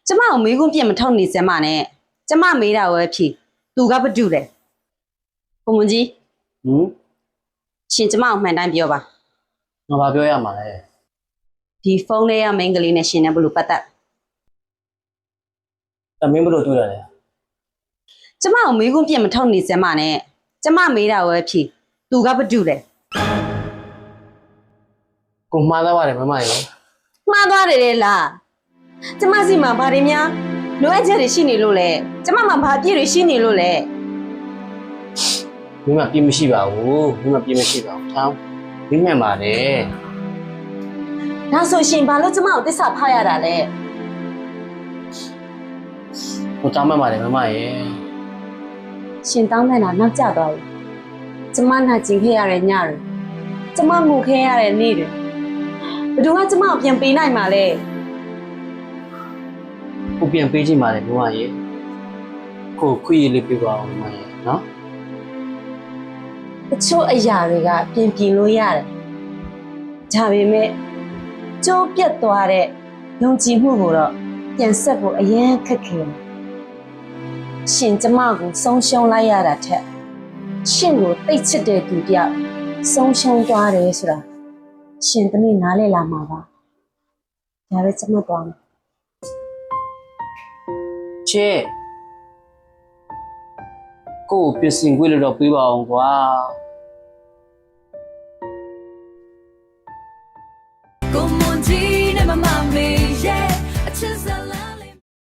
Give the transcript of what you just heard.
ကျမကိုမေးခွန်းပြတ်မထောက်နေစမ်းပါနဲ့ကျမမေးတာဝဲဖြေသူကဘာတူလဲကိုမွန်ကြီးရှင်ကျမကိုမှန်တိုင်းပြောပါငါဘာပြောရမှာလဲဒီဖုန်းထဲကမိန်းကလေးနဲ့ရှင်နဲ့ဘလို့ပတ်သက်မင်းဘလို့တွေ့ရတယ်ကျမကိုမေးခွန်းပြတ်မထောက်နေစမ်းပါနဲ့ကျမမေးတာဝဲဖြေသူကဘာတူလဲကိုမှားသားပါတယ်မမရေမှားသွားတယ်လေလားကျမစီမှာဘာတွေများလိုအပ်ချက်တွေရှိနေလို့လဲကျမမှာဘာပြည့်တွေရှိနေလို့လဲမင်းမပြည့်မရှိပါဘူးမင်းမပြည့်မရှိပါဘူးထောင်းမင်းမှန်ပါတယ်ဒါဆိုရှင်ဘာလို့ကျမကိုတစ္ဆာဖားရတာလဲကိုတောင်းမှန်ပါတယ်မမရေရှင်တောင်းတဲ့နာနောက်ကျသွားပြီကျမနာကျင်ခဲ့ရတဲ့ညတွေကျမငိုခဲ့ရတဲ့နေ့တွေဘယ်သူကကျမကိုပြန်ပေးနိုင်မှာလဲကိုပြန်ပေးကြည့်ပါတယ်မမရေကိုခွေးလေးပြပါအောင်မမရေနော်တချို့အရာတွေကပြင်လို့ရတယ်ဒါပေမဲ့ကျိုးပြတ်သွားတဲ့ယုံကြည်မှုကိုတော့ပြန်ဆက်ဖို့အရင်ခက်ခဲတယ်ရှင်ကျမကိုဆုံးရှုံးလိုက်ရတာထက်ရှင်ကိုတိတ်ချစ်တဲ့သူတယောက်ဆုံးရှုံးသွားတယ်ဆိုတာရှင်တနေ့နားလည်လာမှာပါဒါပဲကျမသွားမယ်ချေကိုပြင်ဆင်ခွေးလို့တော့ပေးပါအောင်ကွာကိုမွန်ကြီးနဲ့မမမေရဲ့အချစ်စ